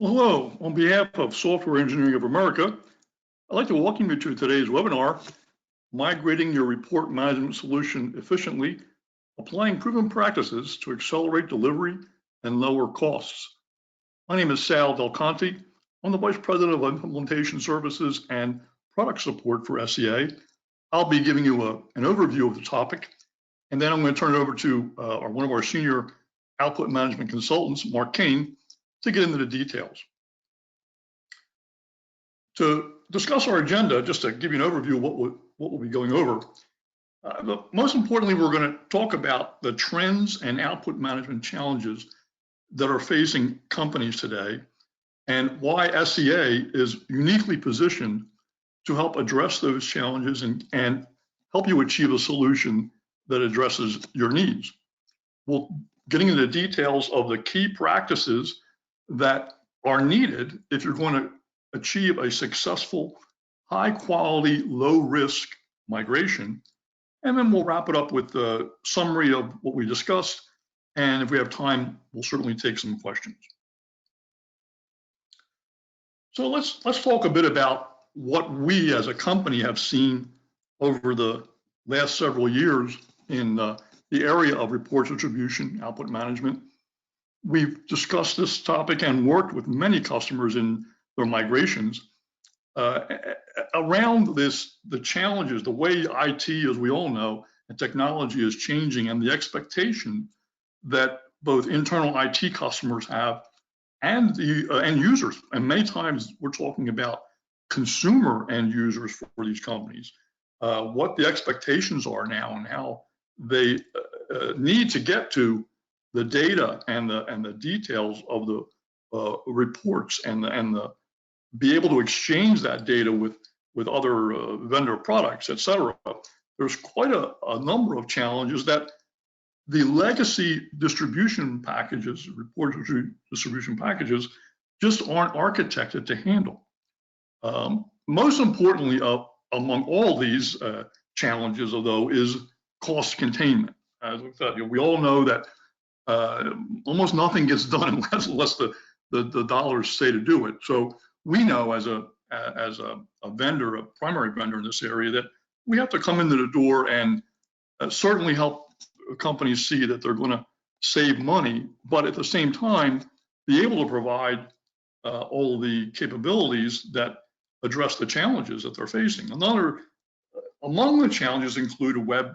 Well, hello, on behalf of Software Engineering of America, I'd like to welcome you to today's webinar, Migrating Your Report Management Solution Efficiently, Applying Proven Practices to Accelerate Delivery and Lower Costs. My name is Sal Del Conte. I'm the Vice President of Implementation Services and Product Support for SEA. I'll be giving you an overview of the topic, and then I'm going to turn it over to one of our senior output management consultants, Mark Kane, to get into the details. To discuss our agenda, just to give you an overview of what we'll be going over, but most importantly, we're going to talk about the trends and output management challenges that are facing companies today and why SEA is uniquely positioned to help address those challenges and help you achieve a solution that addresses your needs. We'll getting into the details of the key practices that are needed if you're going to achieve a successful, high quality, low risk migration. And then we'll wrap it up with the summary of what we discussed. And if we have time, we'll certainly take some questions. So let's talk a bit about what we as a company have seen over the last several years in the area of report distribution, output management. We've discussed this topic and worked with many customers in their migrations around the challenges, the way IT, as we all know, and technology is changing, and the expectation that both internal IT customers have and the end users. And many times we're talking about consumer end users for these companies, what the expectations are now and how they need to get to the data and the details of the reports and be able to exchange that data with other vendor products, et cetera. There's quite a number of challenges that the legacy distribution packages, report distribution packages, just aren't architected to handle. Most importantly, among all these challenges, although, is cost containment. As I said, we all know that almost nothing gets done unless the dollars say to do it. So we know as a vendor, a primary vendor in this area, that we have to come into the door and certainly help companies see that they're going to save money, but at the same time be able to provide all of the capabilities that address the challenges that they're facing. Among the challenges include a web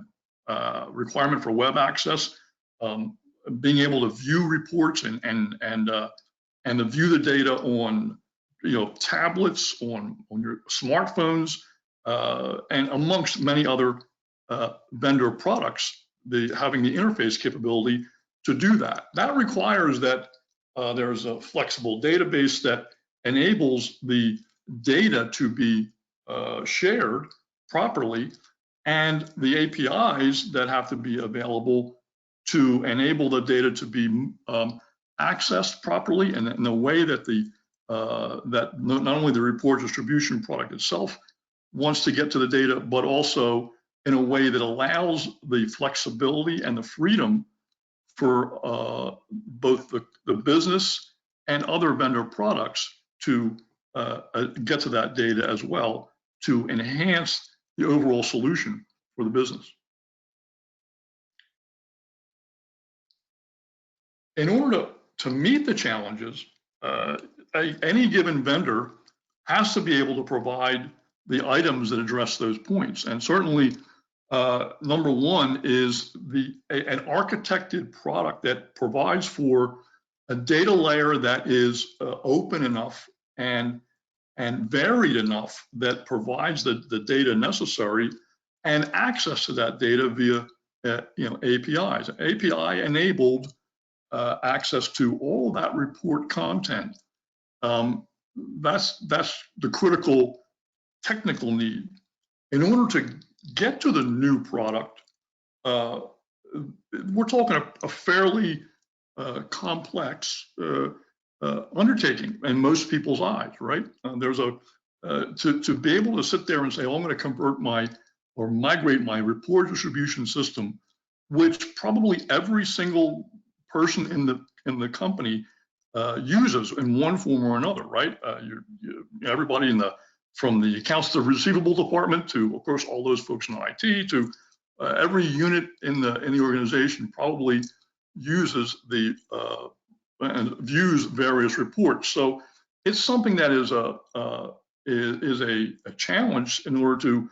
requirement for web access, being able to view reports and to view the data on tablets, on your smartphones, and amongst many other vendor products, having the interface capability to do that. That requires that there's a flexible database that enables the data to be shared properly, and the APIs that have to be available to enable the data to be accessed properly and in a way that that not only the report distribution product itself wants to get to the data, but also in a way that allows the flexibility and the freedom for both the business and other vendor products to get to that data as well, to enhance the overall solution for the business. In order to meet the challenges, any given vendor has to be able to provide the items that address those points. And certainly, number one is an architected product that provides for a data layer that is open enough and varied enough that provides the data necessary and access to that data via APIs. API enabled access to all that report content. That's the critical technical need. In order to get to the new product, we're talking a fairly complex undertaking in most people's eyes, right? There's to be able to sit there and say, oh, I'm going to convert or migrate my report distribution system, which probably every single person in the company uses in one form or another, right? Everybody from the accounts receivable department to, of course, all those folks in IT to every unit in the organization probably uses and views various reports. So it's something that is a challenge in order to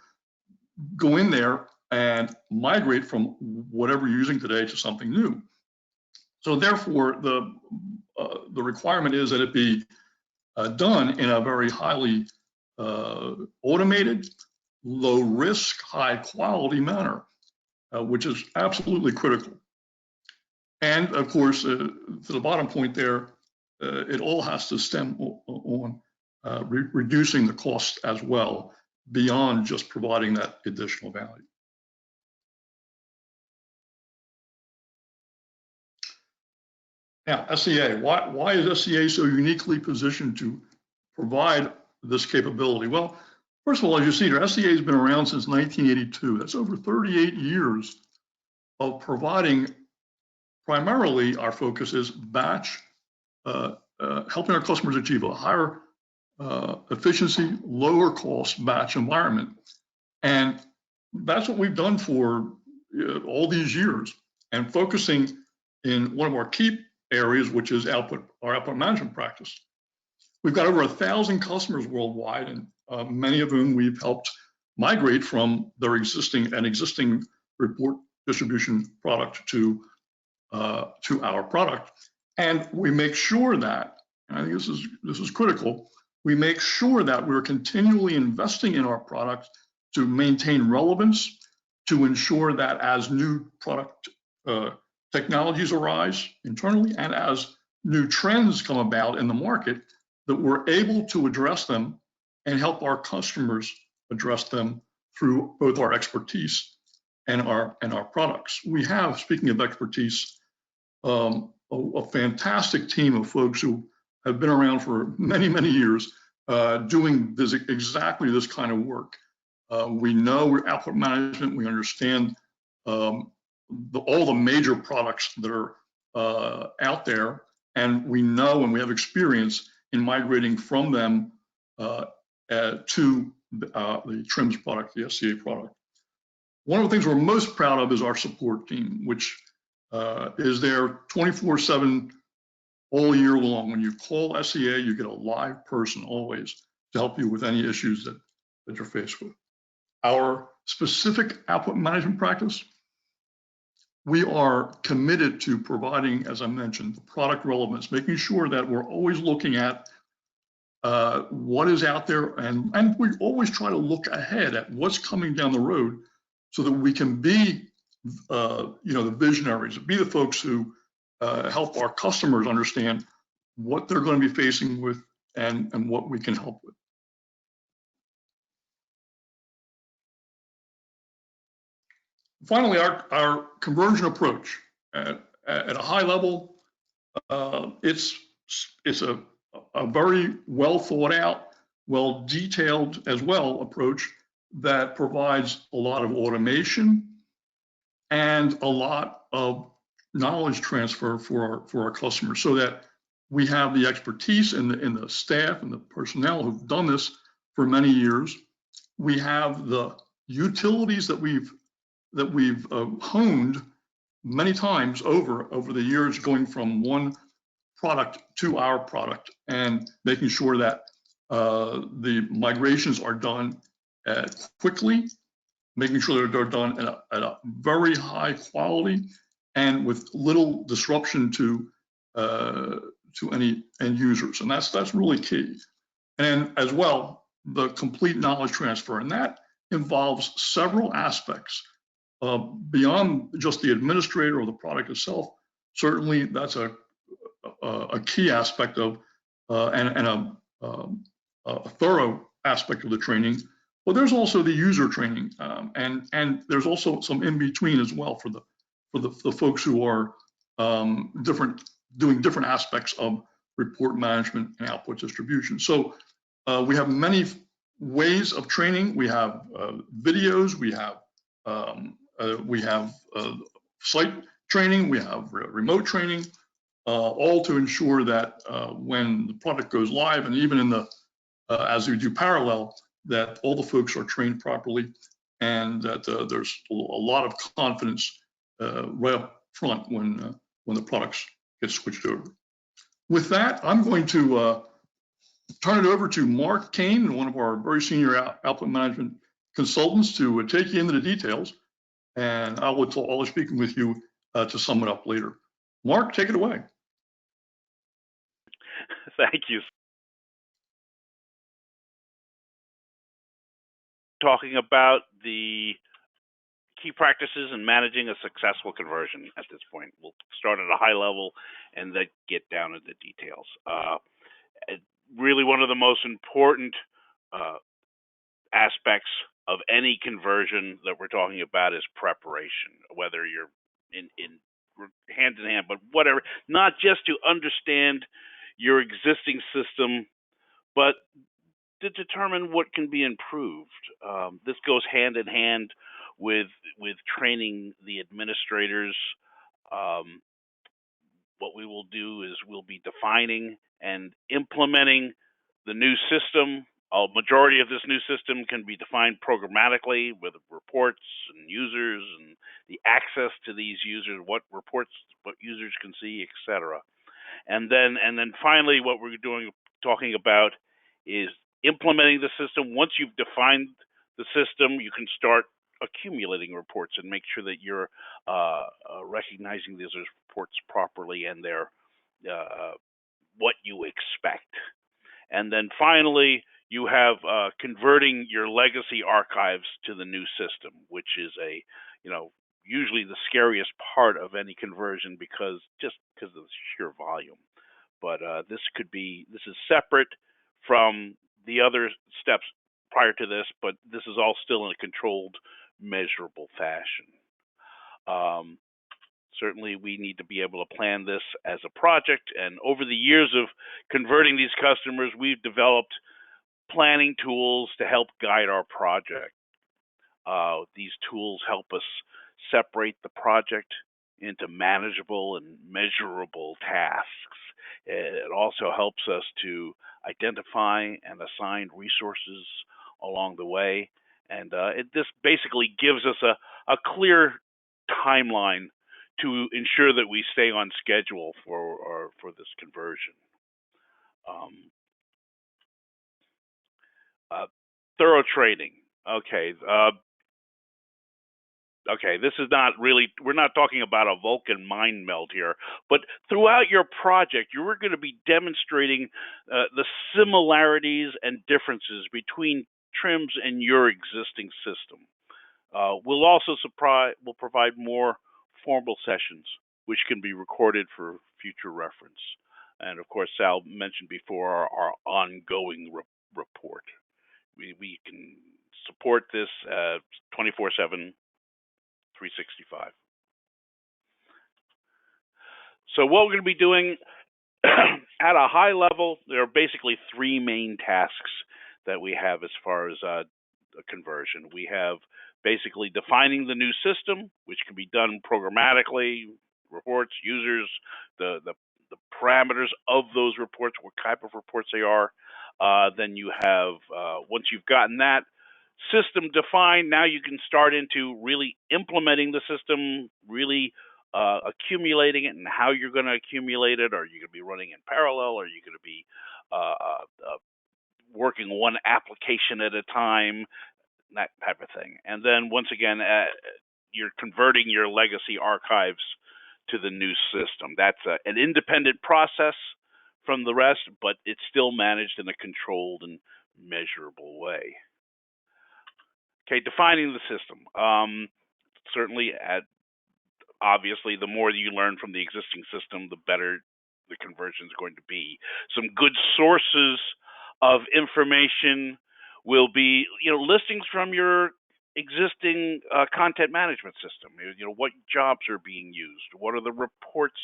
go in there and migrate from whatever you're using today to something new. So therefore, the requirement is that it be done in a very highly automated, low risk, high quality manner, which is absolutely critical. And of course, to the bottom point there, it all has to stem on reducing the cost as well, beyond just providing that additional value. Now, SCA, why is SCA so uniquely positioned to provide this capability? Well, first of all, as you see here, SCA has been around since 1982. That's over 38 years of providing. Primarily, our focus is batch, helping our customers achieve a higher efficiency, lower cost batch environment. And that's what we've done for all these years, and focusing in one of our key areas, which is our output management practice. We've got over 1,000 customers worldwide, and many of whom we've helped migrate from their existing report distribution product to our product. And we make sure that, and I think this is critical, we make sure that we're continually investing in our product to maintain relevance, to ensure that as new product technologies arise internally and as new trends come about in the market, that we're able to address them and help our customers address them through both our expertise and our products. We have, speaking of expertise, a fantastic team of folks who have been around for many, many years doing exactly this kind of work. We know we're output management. We understand all the major products that are out there, and we know and we have experience in migrating from them to the TRIMS product, the SCA product. One of the things we're most proud of is our support team, which is there 24/7 all year long. When you call SCA, you get a live person always to help you with any issues that you're faced with. Our specific output management practice, we are committed to providing, as I mentioned, the product relevance, making sure that we're always looking at what is out there, and we always try to look ahead at what's coming down the road so that we can be the visionaries, be the folks who help our customers understand what they're going to be facing with and what we can help with. Finally, our conversion approach at a high level, it's a very well thought out, well detailed as well approach that provides a lot of automation and a lot of knowledge transfer for our customers, so that we have the expertise in the staff and the personnel who've done this for many years. We have the utilities that we've honed many times over the years, going from one product to our product and making sure that the migrations are done quickly, making sure that they're done at a very high quality and with little disruption to any end users, and that's really key. And as well, the complete knowledge transfer, and that involves several aspects beyond just the administrator or the product itself. Certainly, that's a key aspect of and a thorough aspect of the training. But there's also the user training, and there's also some in between as well for the folks who are doing different aspects of report management and output distribution. So we have many ways of training. We have videos. We have site training. We have remote training. all to ensure that when the product goes live, and even in the as we do parallel, that all the folks are trained properly, and that there's a lot of confidence right up front when the products get switched over. With that, I'm going to turn it over to Mark Kane, one of our very senior output management consultants, to take you into the details, and I'll be speaking with you to sum it up later. Mark, take it away. Thank you. Talking about the key practices in managing a successful conversion at this point. We'll start at a high level and then get down into details. Really, one of the most important aspects of any conversion that we're talking about is preparation, whether you're in hand in hand, but whatever, not just to understand your existing system, but to determine what can be improved. This goes hand in hand with training the administrators. What we will do is we'll be defining and implementing the new system. A majority of this new system can be defined programmatically with reports and users and the access to these users, what reports, what users can see, etc. And then finally, what we're talking about is implementing the system. Once you've defined the system, you can start accumulating reports and make sure that you're recognizing these reports properly and they're what you expect. And then finally, you have converting your legacy archives to the new system, which is usually the scariest part of any conversion because of the sheer volume. But this is separate from the other steps prior to this, but this is all still in a controlled, measurable fashion. Certainly, we need to be able to plan this as a project. And over the years of converting these customers, we've developed planning tools to help guide our project. These tools help us separate the project into manageable and measurable tasks. It also helps us to identify and assign resources along the way. And this basically gives us a clear timeline to ensure that we stay on schedule for this conversion. Thorough training. Okay. This is not really, we're not talking about a Vulcan mind meld here, but throughout your project, you're going to be demonstrating the similarities and differences between TRIMs and your existing system. We'll also provide more formal sessions, which can be recorded for future reference. And of course, Sal mentioned before our ongoing report. We can support this 24/7, 365. So what we're going to be doing at a high level, there are basically three main tasks that we have as far as a conversion. We have basically defining the new system, which can be done programmatically, reports, users, the parameters of those reports, what type of reports they are. Then you have, once you've gotten that system defined, now you can start into really implementing the system, really accumulating it and how you're going to accumulate it. Are you going to be running in parallel? Are you going to be working one application at a time? That type of thing. And then once again, you're converting your legacy archives to the new system. That's an independent process from the rest, but it's still managed in a controlled and measurable way. Okay, defining the system. Certainly, obviously, the more you learn from the existing system, the better the conversion is going to be. Some good sources of information will be, listings from your existing content management system. What jobs are being used? What are the reports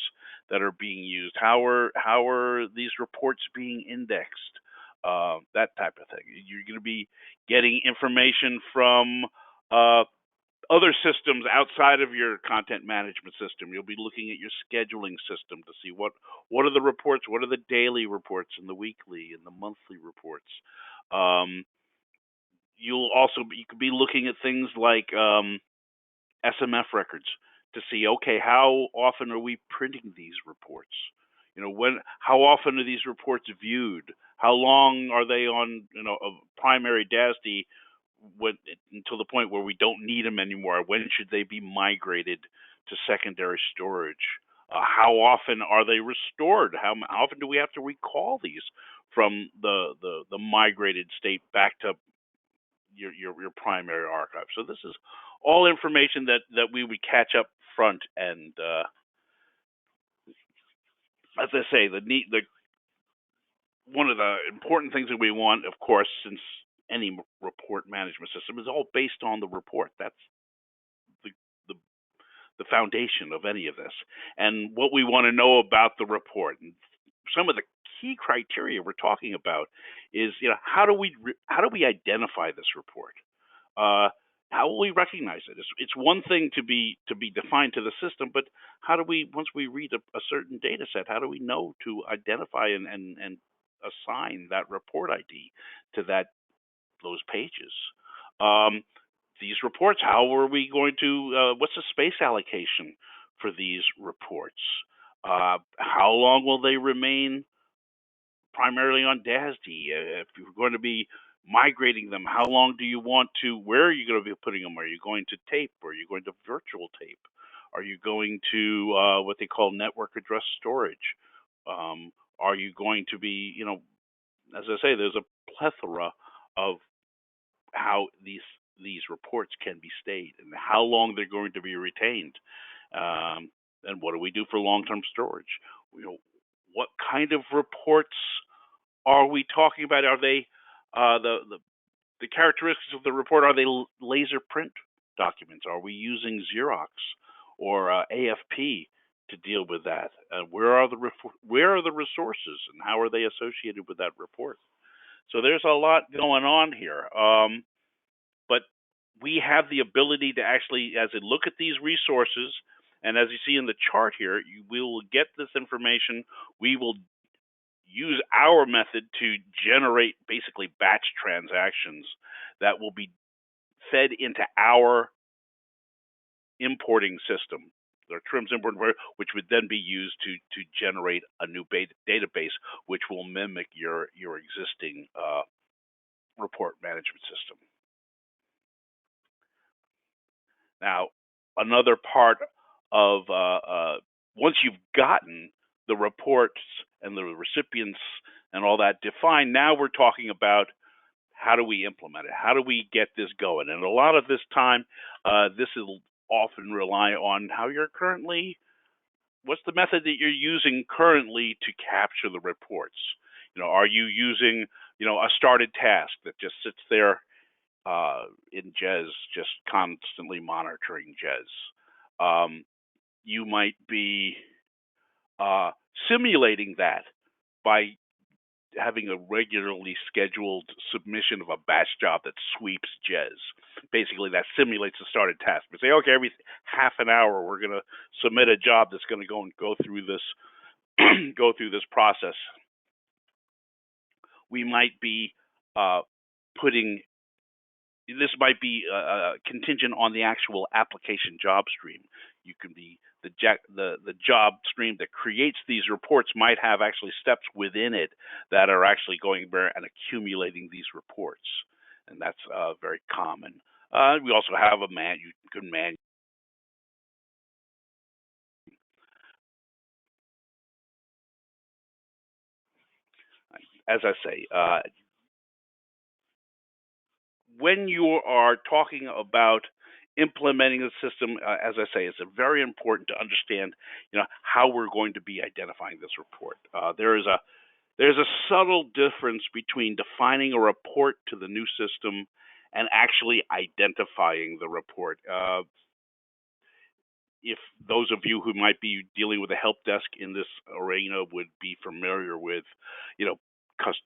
that are being used? How are these reports being indexed? That type of thing. You're going to be getting information from other systems outside of your content management system. You'll be looking at your scheduling system to see what are the reports, what are the daily reports and the weekly and the monthly reports. You could be looking at things like SMF records to see, okay, how often are we printing these reports? How often are these reports viewed? How long are they on, a primary DASD until the point where we don't need them anymore? When should they be migrated to secondary storage? How often are they restored? How often do we have to recall these from the migrated state back to your primary archive? So this is all information that we would catch up front, and as I say, one of the important things that we want, of course, since any report management system is all based on the report. That's the the, the foundation of any of this, and what we want to know about the report. And some of the key criteria we're talking about is, how do we identify this report? How will we recognize it? It's one thing to be defined to the system, but how do we, once we read a certain data set, how do we know to identify and assign that report ID to those pages? These reports, how are we going to? What's the space allocation for these reports? How long will they remain primarily on DASD? If you're going to be migrating them, how long do you want to, where are you going to be putting them? Are you going to tape? Are you going to virtual tape? Are you going to what they call network address storage? Are you going to be, as I say, there's a plethora of how these reports can be stayed and how long they're going to be retained. And what do we do for long-term storage? What kind of reports are we talking about? Are they the characteristics of the report? Are they laser print documents? Are we using Xerox or AFP to deal with that? Where are the resources, and how are they associated with that report? So there's a lot going on here, but we have the ability to actually, as I look at these resources, and as you see in the chart here, we will get this information. We will use our method to generate basically batch transactions that will be fed into our importing system, the TRIMS import, which would then be used to generate a new database, which will mimic your existing report management system. Now, another part of once you've gotten the reports and the recipients and all that defined, now we're talking about how do we implement it? How do we get this going? And a lot of this time, this will often rely on how you're currently, what's the method that you're using currently to capture the reports? Are you using, a started task that just sits there in JES, just constantly monitoring JES? You might be simulating that by having a regularly scheduled submission of a batch job that sweeps JES. Basically, that simulates a started task. We say, okay, every half an hour we're going to submit a job that's going to go through this go through this process. We might be putting. This might be contingent on the actual application job stream. You can be the job stream that creates these reports might have actually steps within it that are actually going there and accumulating these reports, and that's very common. We also have you can as I say, when you are talking about implementing the system, as I say, it's very important to understand, how we're going to be identifying this report. There's a subtle difference between defining a report to the new system and actually identifying the report. If those of you who might be dealing with a help desk in this arena would be familiar with,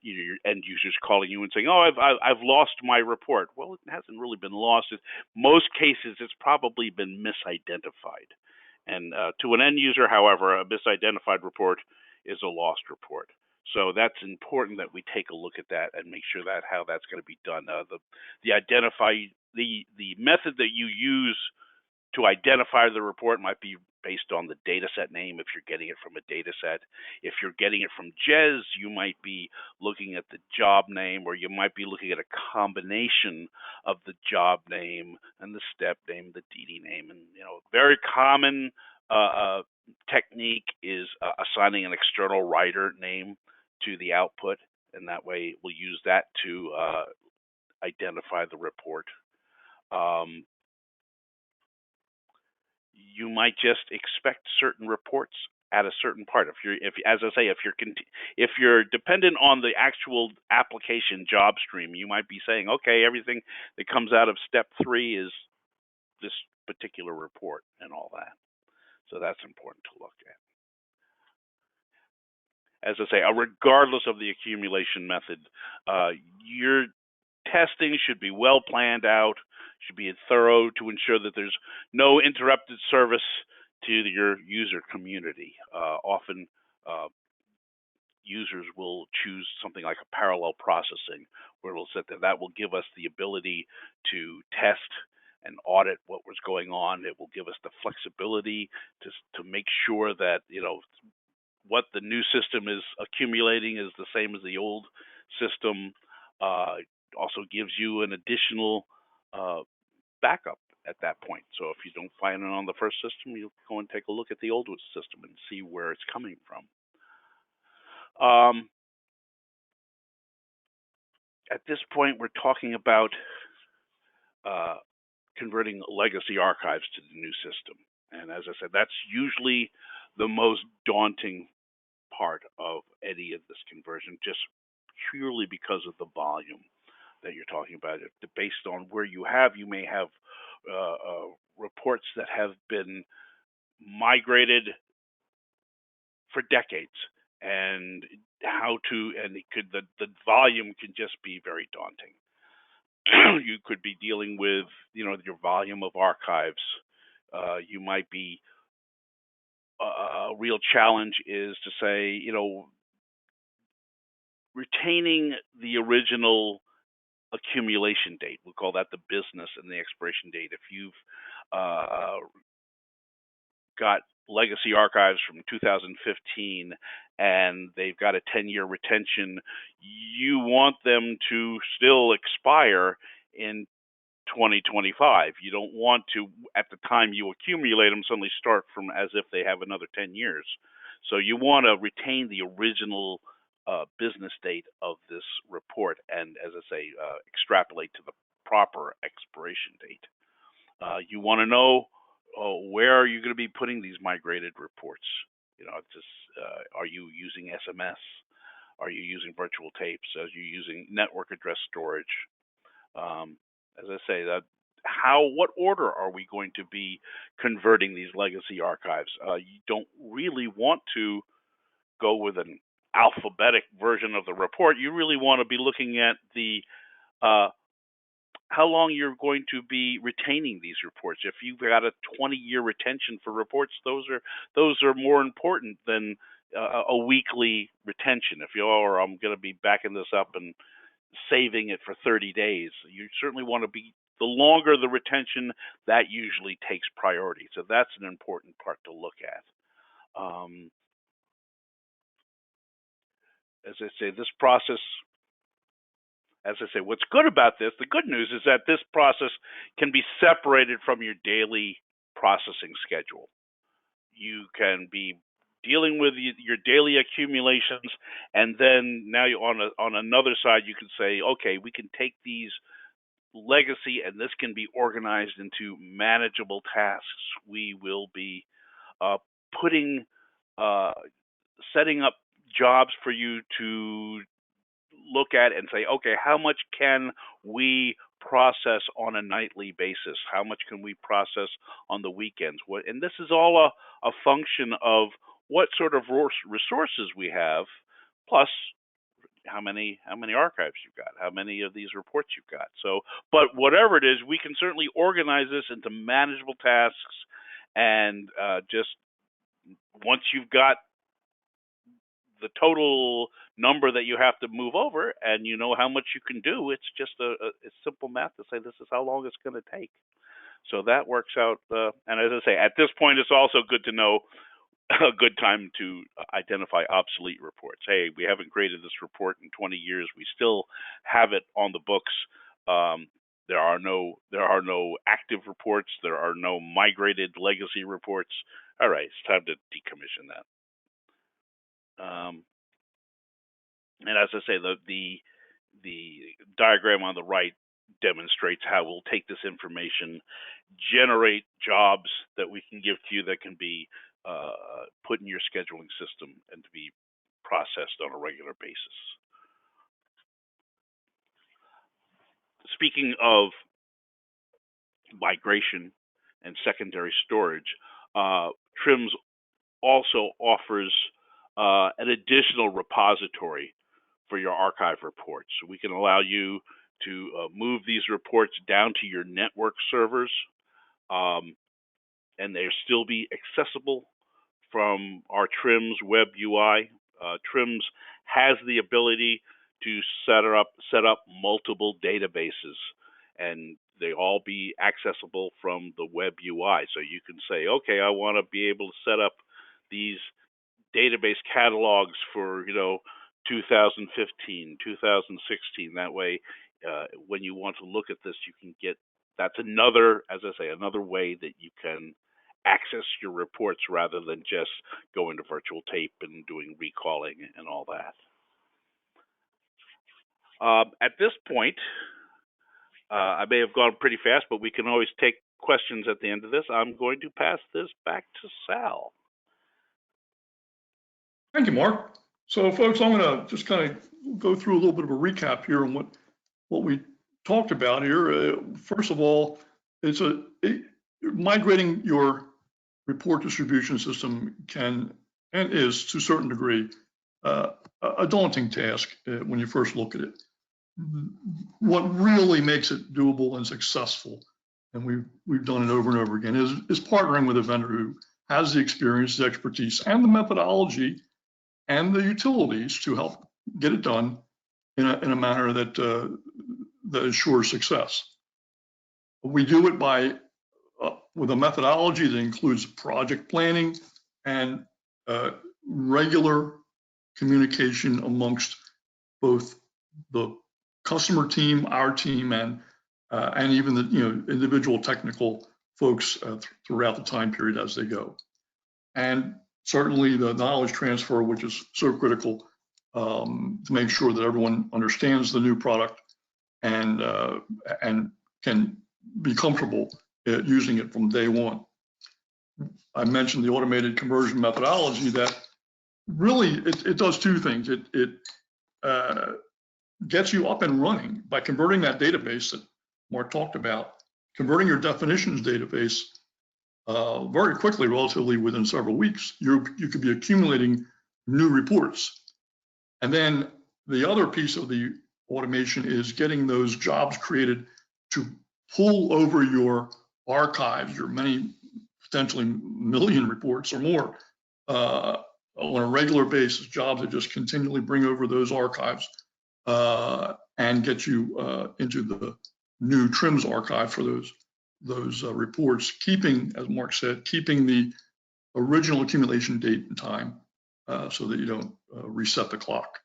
your end users calling you and saying, "Oh, I've lost my report." Well, it hasn't really been lost. In most cases, it's probably been misidentified. And to an end user, however, a misidentified report is a lost report. So that's important that we take a look at that and make sure that how that's going to be done. The method that you use to identify the report might be based on the data set name if you're getting it from a data set. If you're getting it from GES, you might be looking at the job name, or you might be looking at a combination of the job name and the step name, the DD name. And very common technique is assigning an external writer name to the output, and that way we'll use that to identify the report. You might just expect certain reports at a certain part. If you're dependent on the actual application job stream, you might be saying, okay, everything that comes out of step 3 is this particular report and all that. So that's important to look at. As I say, regardless of the accumulation method, your testing should be well planned out, should be thorough to ensure that there's no interrupted service to your user community. Often users will choose something like a parallel processing, where it'll set that will give us the ability to test and audit what was going on. It will give us the flexibility to make sure that what the new system is accumulating is the same as the old system. Also gives you an additional backup at that point. So if you don't find it on the first system, you go and take a look at the old system and see where it's coming from. At this point, we're talking about converting legacy archives to the new system. And as I said, that's usually the most daunting part of any of this conversion, just purely because of the volume that you're talking about. Based on where you may have reports that have been migrated for decades, and the volume can just be very daunting. You could be dealing with your volume of archives. You might be a real challenge is to say retaining the original accumulation date. We'll call that the business and the expiration date. If you've got legacy archives from 2015 and they've got a 10-year retention, you want them to still expire in 2025. You don't want to, at the time you accumulate them, suddenly start from as if they have another 10 years. So you want to retain the original business date of this report, and as I say, extrapolate to the proper expiration date. You want to know where are you going to be putting these migrated reports? Are you using SMS? Are you using virtual tapes? Are you using network address storage? As I say, what order are we going to be converting these legacy archives? You don't really want to go with an alphabetic version of the report. You really want to be looking at the how long you're going to be retaining these reports. If you've got a 20-year retention for reports, those are more important than a weekly retention. If I'm going to be backing this up and saving it for 30 days, you certainly want to be, the longer the retention, that usually takes priority. So that's an important part to look at. As I say, this process, what's good about this, the good news is that this process can be separated from your daily processing schedule. You can be dealing with your daily accumulations, and then now on another side, you can say, okay, we can take these legacy, and this can be organized into manageable tasks. We will be setting up jobs for you to look at and say, okay, how much can we process on a nightly basis? How much can we process on the weekends? And this is all a function of what sort of resources we have, plus how many archives you've got, how many of these reports you've got. So, but whatever it is, we can certainly organize this into manageable tasks, and just once you've got the total number that you have to move over, and you know how much you can do, it's just it's simple math to say this is how long it's going to take. So that works out. And as I say, at this point, it's also good to know a good time to identify obsolete reports. Hey, we haven't created this report in 20 years. We still have it on the books. There are no active reports. There are no migrated legacy reports. All right, it's time to decommission that. And as I say, the diagram on the right demonstrates how we'll take this information, generate jobs that we can give to you that can be put in your scheduling system and to be processed on a regular basis. Speaking of migration and secondary storage, TRIMS also offers an additional repository for your archive reports. So we can allow you to move these reports down to your network servers, and they'll still be accessible from our TRIMS web UI. TRIMS has the ability to set up multiple databases, and they all be accessible from the web UI. So you can say, okay, I want to be able to set up these database catalogs for 2015, 2016. That way, when you want to look at this, you can get. That's another, as I say, another way that you can access your reports rather than just going to virtual tape and doing recalling and all that. At this point, I may have gone pretty fast, but we can always take questions at the end of this. I'm going to pass this back to Sal. Thank you, Mark. So folks, I'm going to just kind of go through a little bit of a recap here on what we talked about here. First of all, migrating your report distribution system can and is to a certain degree a daunting task when you first look at it. What really makes it doable and successful, and we've done it over and over again, is partnering with a vendor who has the experience, the expertise, and the methodology and the utilities to help get it done in a manner that ensures success. We do it by with a methodology that includes project planning and regular communication amongst both the customer team, our team, and even the individual technical folks throughout the time period as they go. And certainly the knowledge transfer, which is so critical to make sure that everyone understands the new product and can be comfortable using it from day one. I mentioned the automated conversion methodology that really it does two things. It gets you up and running by converting that database that Mark talked about, converting your definitions database very quickly, relatively within several weeks. You could be accumulating new reports. And then the other piece of the automation is getting those jobs created to pull over your archives, your many, potentially million reports or more on a regular basis, jobs that just continually bring over those archives and get you into the new TRIMS archive for those reports, keeping, as Mark said, keeping the original accumulation date and time so that you don't reset the clock.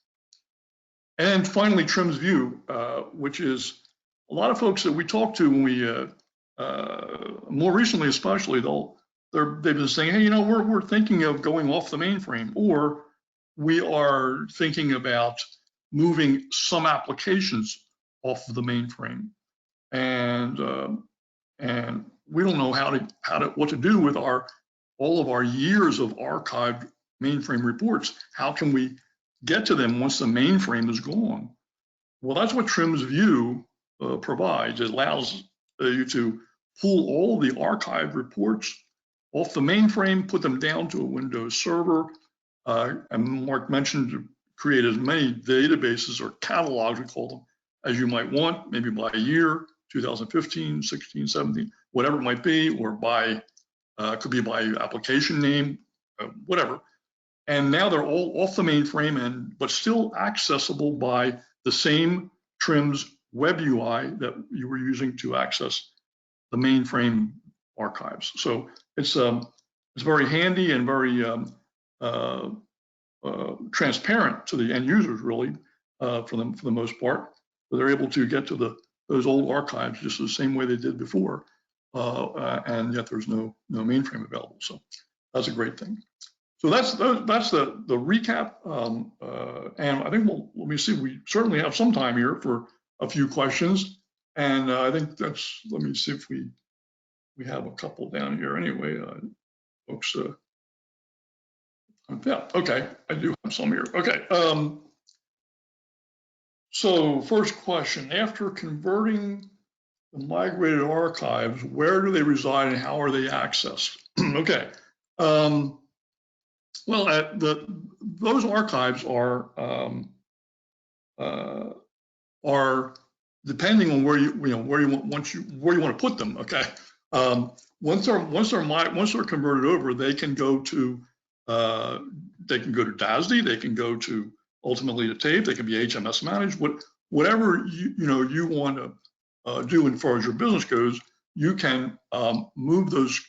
And finally, TRIMS View, which is a lot of folks that we talk to when we, more recently especially, they've been saying, hey, we're thinking of going off the mainframe, or we are thinking about moving some applications off of the mainframe, and we don't know what to do with all of our years of archived mainframe reports. How can we get to them once the mainframe is gone? Well, that's what TRIMS View provides. It allows you to pull all the archived reports off the mainframe, put them down to a Windows server. And Mark mentioned create as many databases or catalogs, we call them, as you might want, maybe by year, 2015, 16, 17, whatever it might be, or by, could be by application name, whatever. And now they're all off the mainframe, but still accessible by the same TRIMS web UI that you were using to access the mainframe archives. So it's very handy and very transparent to the end users, really, for the most part. So they're able to get to those old archives just the same way they did before, and yet there's no mainframe available. So that's a great thing. So that's the recap, and I think let me see. We certainly have some time here for a few questions, and I think that's. Let me see if we have a couple down here anyway, folks. Yeah, okay, I do have some here. Okay, so first question: after converting the migrated archives, where do they reside and how are they accessed? Okay. Well, those archives are depending on where you want to put them. Okay, once they're converted over, they can go to DASD, they can go to ultimately to tape, they can be HMS managed, whatever you want to do as far as your business goes, you can move those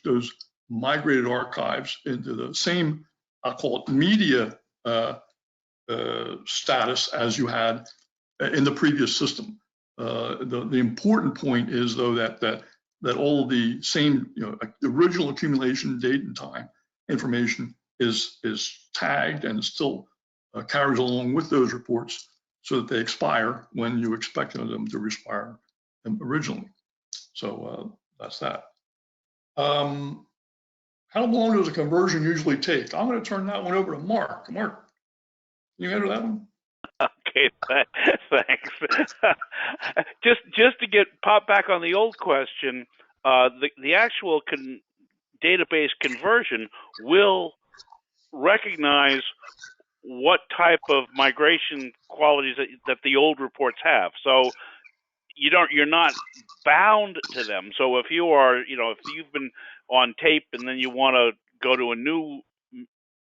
migrated archives into the same, I'll call it media status as you had in the previous system. The important point is, though, that all of the same, the original accumulation date and time information is tagged and still carries along with those reports so that they expire when you expected them to expire originally. So that's that. How long does a conversion usually take? I'm going to turn that one over to Mark. Mark, can you answer that one? Okay, thanks. just to get pop back on the old question, the actual database conversion will recognize what type of migration qualities that the old reports have. So you're not bound to them. So if you are, if you've been on tape and then you want to go to a new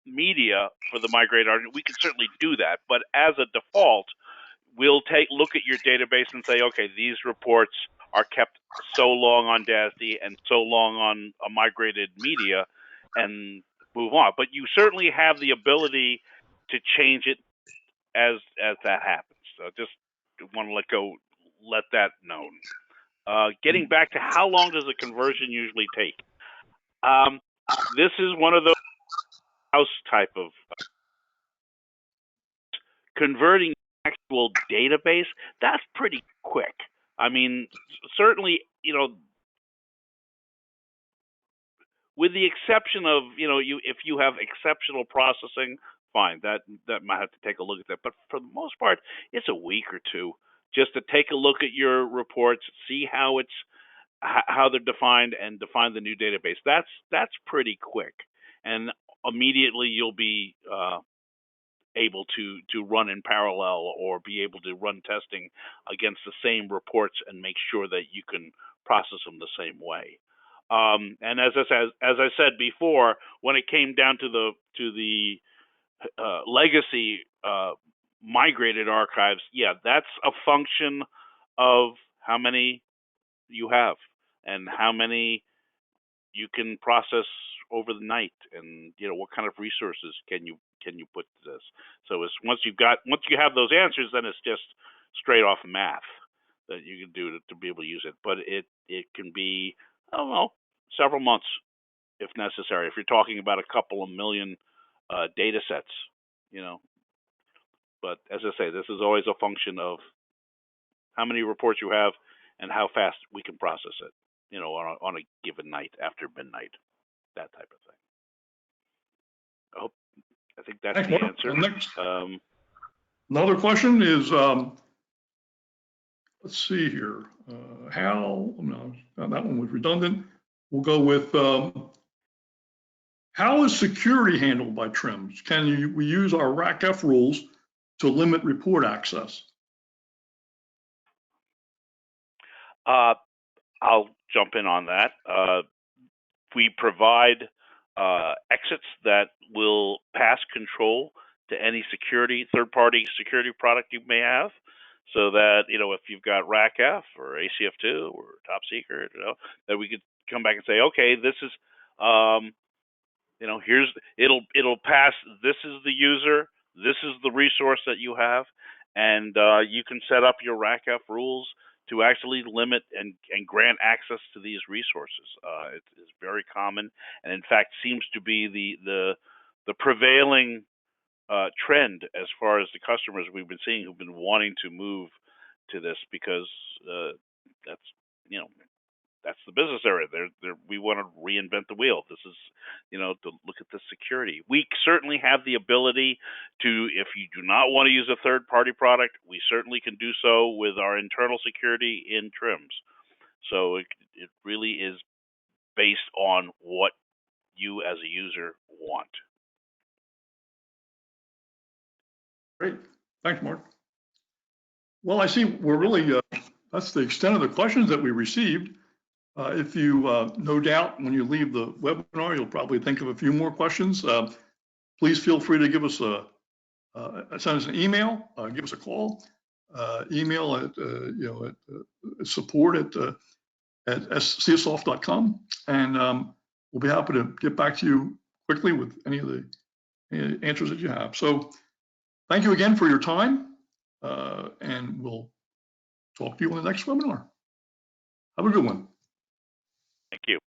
media for the migrate argument, we can certainly do that. But as a default, we'll look at your database and say, okay, these reports are kept so long on DASD and so long on a migrated media, and move on. But you certainly have the ability to change it as that happens. So just want to let that known. Getting back to how long does a conversion usually take? This is one of those house type of converting actual database. That's pretty quick. I mean, certainly, with the exception of, if you have exceptional processing, fine, that might have to take a look at that. But for the most part, it's a week or two just to take a look at your reports, see how they're defined, and define the new database. That's pretty quick, and immediately you'll be able to run in parallel or be able to run testing against the same reports and make sure that you can process them the same way. And as I said before, when it came down to the legacy migrated archives, yeah, that's a function of how many you have and how many you can process over the night, and what kind of resources can you put to this. So it's once you have those answers, then it's just straight off math that you can do to be able to use it. But it can be, I don't know, several months if necessary, if you're talking about a couple of million data sets, But as I say, this is always a function of how many reports you have and how fast we can process it, on a given night after midnight, that type of thing. I think that's the answer. Next, another question is, let's see here. No, that one was redundant. We'll go with, how is security handled by TRIMS? Can we use our RACF rules to limit report access? I'll jump in on that. We provide exits that will pass control to any third-party security product you may have, so that, if you've got RACF or ACF2 or Top Secret, that we could come back and say, okay, this is, it'll pass. This is the user. This is the resource that you have, and you can set up your RACF rules to actually limit and grant access to these resources. It is very common, and in fact seems to be the prevailing trend as far as the customers we've been seeing who've been wanting to move to this, because that's that's the business area. We want to reinvent the wheel. This is, to look at the security. We certainly have the ability to, if you do not want to use a third-party product, we certainly can do so with our internal security in trims. So it really is based on what you as a user want. Great. Thanks, Mark. Well, I see we're really, that's the extent of the questions that we received. If you, no doubt, when you leave the webinar, you'll probably think of a few more questions. Please feel free to give us send us an email, give us a call, email at support at csoft.com, and we'll be happy to get back to you quickly with any of the answers that you have. So thank you again for your time, and we'll talk to you on the next webinar. Have a good one. Thank you.